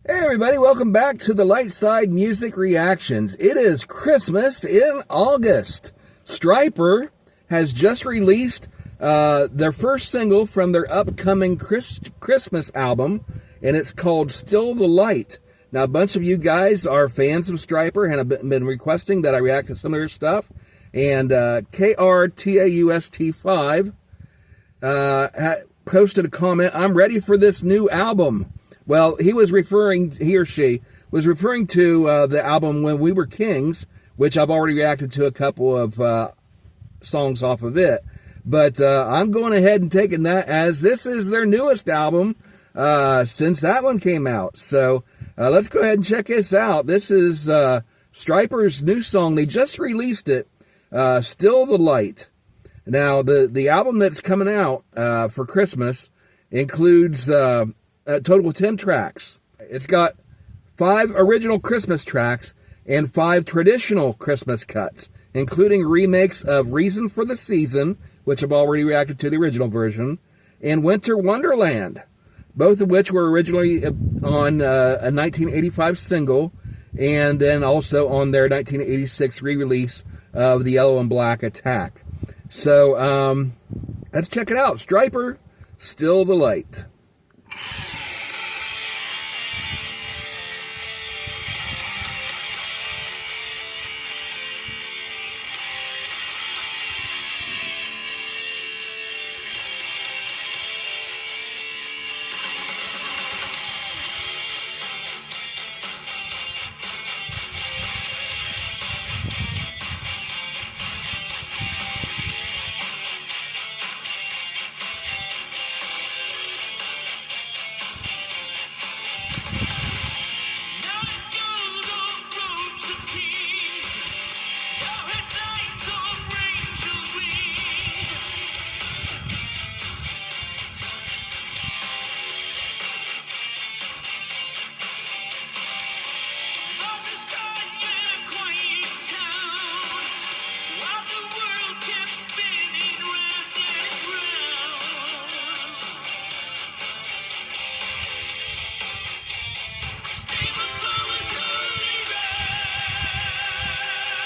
Hey everybody, welcome back to the Lightside Music Reactions. It is Christmas in August. Stryper has just released their first single from their upcoming Christmas album, and it's called Still the Light. Now, a bunch of you guys are fans of Stryper and have been requesting that I react to some of their stuff, and KRTAUST5 posted a comment, "I'm ready for this new album." Well, he or she was referring to the album When We Were Kings, which I've already reacted to a couple of songs off of it. But I'm going ahead and taking that as this is their newest album since that one came out. So let's go ahead and check this out. This is Stryper's new song. They just released it, Still the Light. Now, the album that's coming out for Christmas includes a total of 10 tracks. It's got 5 original Christmas tracks and 5 traditional Christmas cuts, including remakes of Reason for the Season, which I've already reacted to the original version, and Winter Wonderland, both of which were originally on a 1985 single, and then also on their 1986 re-release of the Yellow and Black Attack. So, let's check it out. Stryper, Still the Light.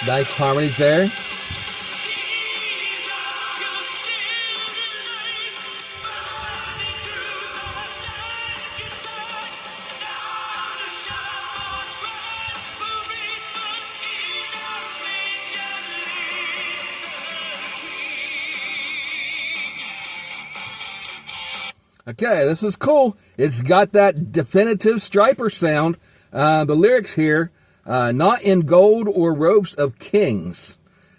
Nice harmonies there. Okay, this is cool. It's got that definitive Stryper sound. The lyrics here, not in gold or robes of kings,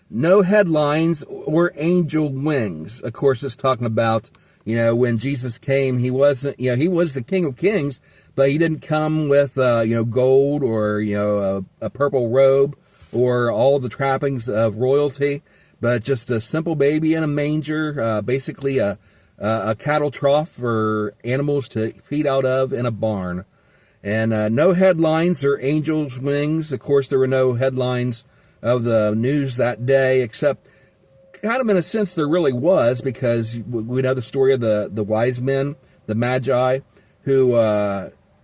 no headlines or angel wings. Of course, it's talking about, when Jesus came, he wasn't, he was the King of Kings, but he didn't come with, gold or, a purple robe or all the trappings of royalty, but just a simple baby in a manger, basically a cattle trough for animals to feed out of in a barn. And no headlines or angels' wings. Of course, there were no headlines of the news that day, except kind of in a sense there really was, because we know the story of the wise men, the magi, who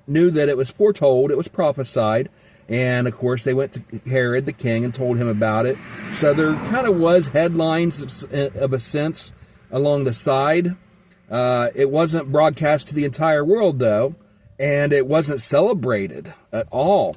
knew that it was foretold, it was prophesied, and of course they went to Herod the king and told him about it. So there kind of was headlines of a sense along the side. It wasn't broadcast to the entire world, though. And it wasn't celebrated at all,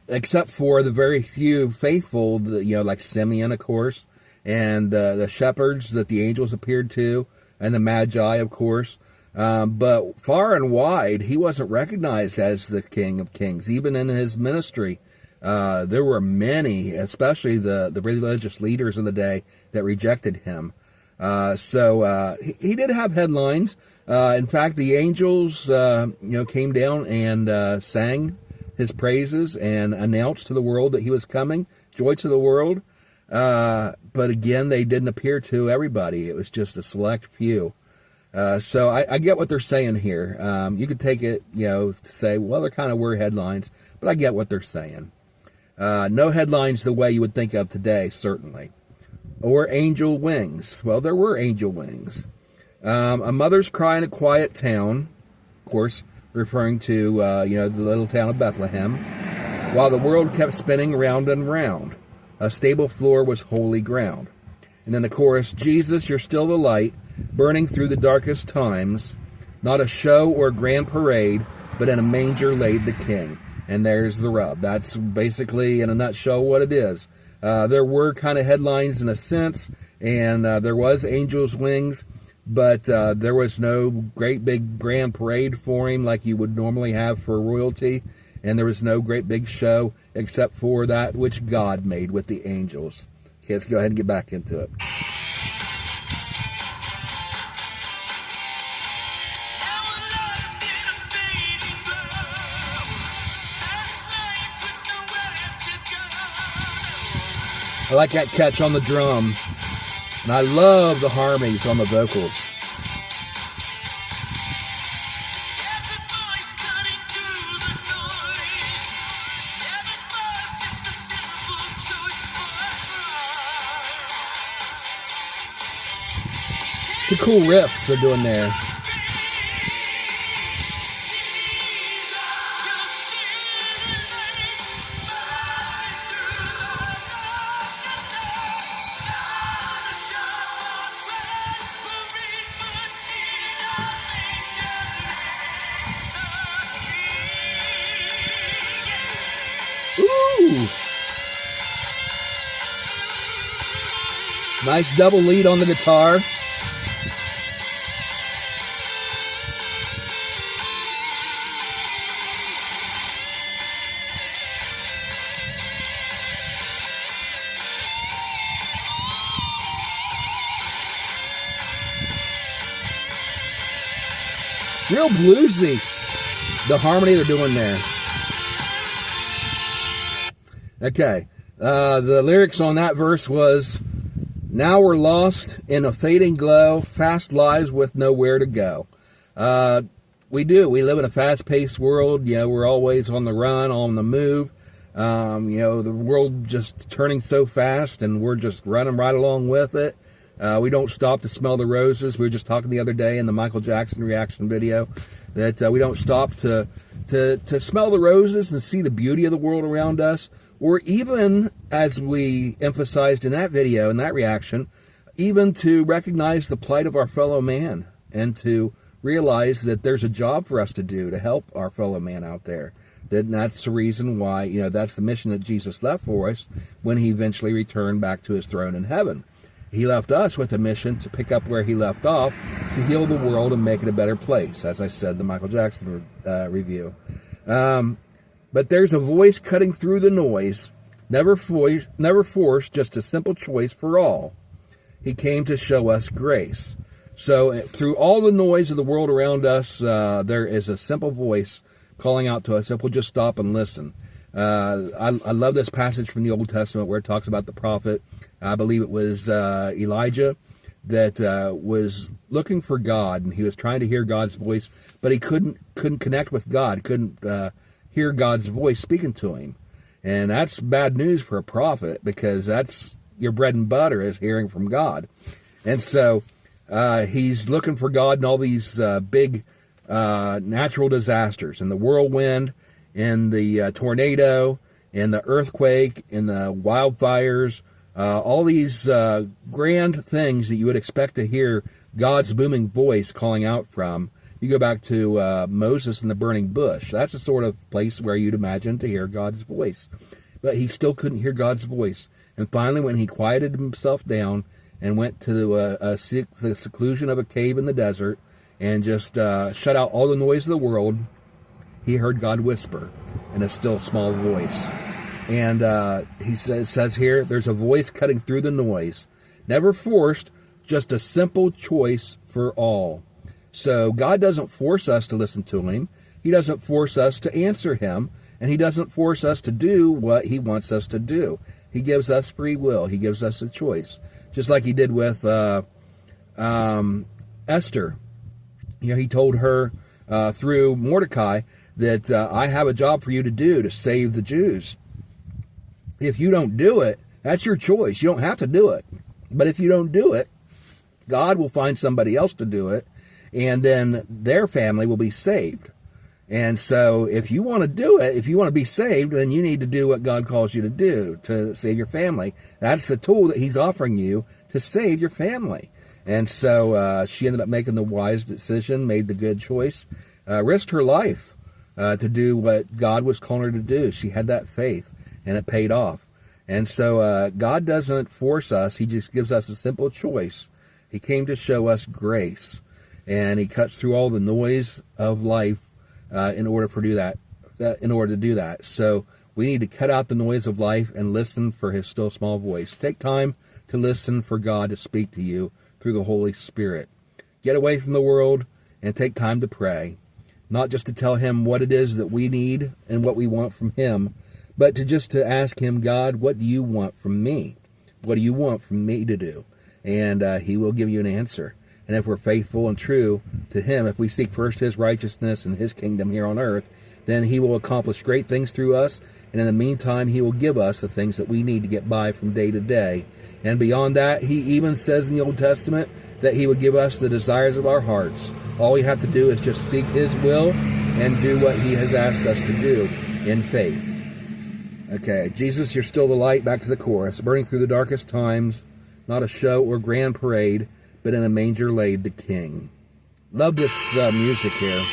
except for the very few faithful, like Simeon, of course, and the shepherds that the angels appeared to, and the Magi, of course. But far and wide, he wasn't recognized as the King of Kings. Even in his ministry, there were many, especially the religious leaders of the day, that rejected him. So he did have headlines. In fact, the angels, came down and sang his praises and announced to the world that he was coming, joy to the world. But again, they didn't appear to everybody. It was just a select few. So I get what they're saying here. You could take it, to say, well, there kind of were headlines, but I get what they're saying. No headlines the way you would think of today, certainly. Or angel wings. Well, there were angel wings. A mother's cry in a quiet town. Of course, referring to, the little town of Bethlehem, while the world kept spinning round and round. A stable floor was holy ground. And then the chorus, Jesus, you're still the light, burning through the darkest times, not a show or grand parade, but in a manger laid the king. And there's the rub. That's basically, in a nutshell, what it is. There were kind of headlines in a sense, and there was angels' wings, but there was no great big grand parade for him like you would normally have for royalty, and there was no great big show except for that which God made with the angels. Okay, let's go ahead and get back into it. I like that catch on the drum, and I love the harmonies on the vocals. It's a cool riff they're doing there. Ooh! Nice double lead on the guitar. Real bluesy, the harmony they're doing there. Okay, the lyrics on that verse was, now we're lost in a fading glow, fast lives with nowhere to go. We live in a fast-paced world. We're always on the run, on the move. The world just turning so fast, and we're just running right along with it. We don't stop to smell the roses. We were just talking the other day in the Michael Jackson reaction video that we don't stop to smell the roses and see the beauty of the world around us, or even, as we emphasized in that video, in that reaction, even to recognize the plight of our fellow man and to realize that there's a job for us to do to help our fellow man out there. That's the reason why, that's the mission that Jesus left for us when he eventually returned back to his throne in heaven. He left us with a mission to pick up where he left off, to heal the world and make it a better place, as I said, the Michael Jackson review. But there's a voice cutting through the noise, never forced, just a simple choice for all. He came to show us grace. So through all the noise of the world around us, there is a simple voice calling out to us if we'll just stop and listen. I love this passage from the Old Testament where it talks about the prophet. I believe it was Elijah that was looking for God, and he was trying to hear God's voice, but he couldn't connect with God, couldn't hear God's voice speaking to him. And that's bad news for a prophet, because that's your bread and butter, is hearing from God. And so he's looking for God in all these big natural disasters, in the whirlwind, in the tornado, in the earthquake, in the wildfires, all these grand things that you would expect to hear God's booming voice calling out from. You go back to Moses and the burning bush. That's the sort of place where you'd imagine to hear God's voice. But he still couldn't hear God's voice. And finally, when he quieted himself down and went to the seclusion of a cave in the desert and just shut out all the noise of the world, he heard God whisper in a still small voice. And he says here, there's a voice cutting through the noise. Never forced, just a simple choice for all. So God doesn't force us to listen to him. He doesn't force us to answer him. And he doesn't force us to do what he wants us to do. He gives us free will. He gives us a choice. Just like he did with Esther. He told her through Mordecai that I have a job for you to do to save the Jews. If you don't do it, that's your choice. You don't have to do it. But if you don't do it, God will find somebody else to do it, and then their family will be saved. And so if you want to do it, if you want to be saved, then you need to do what God calls you to do to save your family. That's the tool that he's offering you to save your family. And so she ended up making the wise decision, made the good choice, risked her life to do what God was calling her to do. She had that faith, and it paid off. And so God doesn't force us. He just gives us a simple choice. He came to show us grace, and he cuts through all the noise of life in order to do that. So we need to cut out the noise of life and listen for his still small voice. Take time to listen for God to speak to you through the Holy Spirit. Get away from the world and take time to pray. Not just to tell him what it is that we need and what we want from him, but to ask him, God, what do you want from me? What do you want from me to do? And he will give you an answer. And if we're faithful and true to him, if we seek first his righteousness and his kingdom here on earth, then he will accomplish great things through us. And in the meantime, he will give us the things that we need to get by from day to day. And beyond that, he even says in the Old Testament that he would give us the desires of our hearts. All we have to do is just seek his will and do what he has asked us to do in faith. Okay, Jesus, you're still the light. Back to the chorus. Burning through the darkest times, not a show or grand parade, but in a manger laid the King. Love this music here.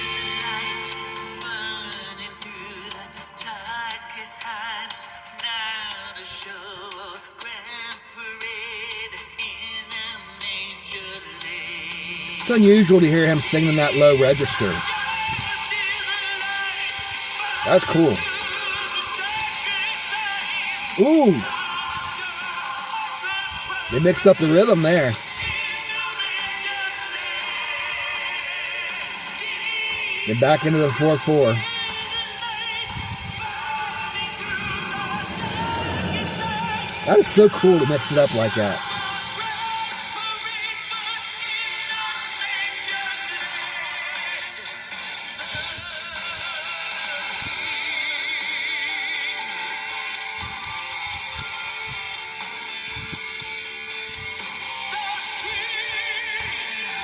It's unusual to hear him singing that low register. That's cool. Ooh. They mixed up the rhythm there. Then back into the 4/4. That is so cool to mix it up like that.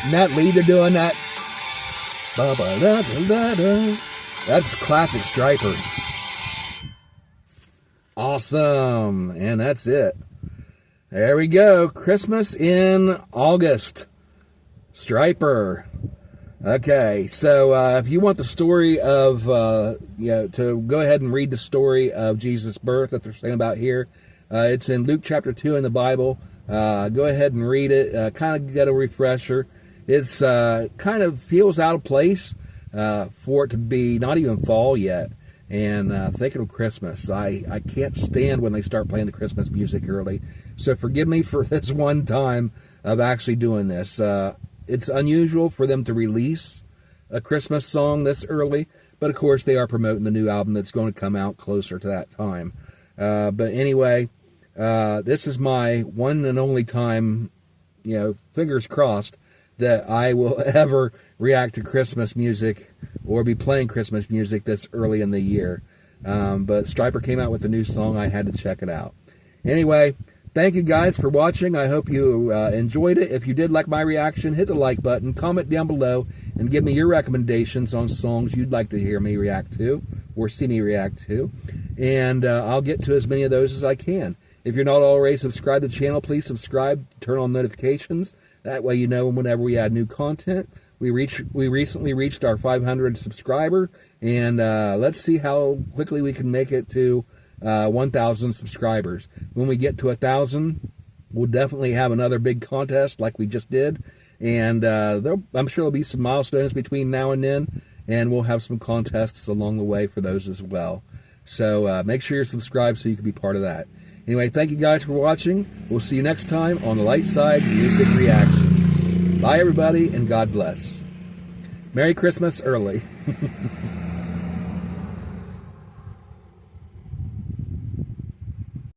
And that lead they're doing that. That's classic Stryper. Awesome. And that's it. There we go. Christmas in August. Stryper. Okay, so if you want the story of, to go ahead and read the story of Jesus' birth that they're saying about here, it's in Luke chapter 2 in the Bible. Go ahead and read it. Kind of get a refresher. It's kind of feels out of place for it to be not even fall yet. And thinking of Christmas, I can't stand when they start playing the Christmas music early. So forgive me for this one time of actually doing this. It's unusual for them to release a Christmas song this early. But of course, they are promoting the new album that's going to come out closer to that time. But anyway, this is my one and only time, fingers crossed, that I will ever react to Christmas music or be playing Christmas music this early in the year. But Stryper came out with a new song. I had to check it out. Anyway, thank you guys for watching. I hope you enjoyed it. If you did like my reaction, hit the like button, comment down below, and give me your recommendations on songs you'd like to hear me react to or see me react to. And I'll get to as many of those as I can. If you're not already subscribed to the channel, please subscribe, turn on notifications. That way you know whenever we add new content. We recently reached our 500 subscriber, and let's see how quickly we can make it to 1,000 subscribers. When we get to 1,000, we'll definitely have another big contest like we just did, and I'm sure there'll be some milestones between now and then, and we'll have some contests along the way for those as well. So make sure you're subscribed so you can be part of that. Anyway, thank you guys for watching. We'll see you next time on the Light Side Music Reactions. Bye, everybody, and God bless. Merry Christmas early.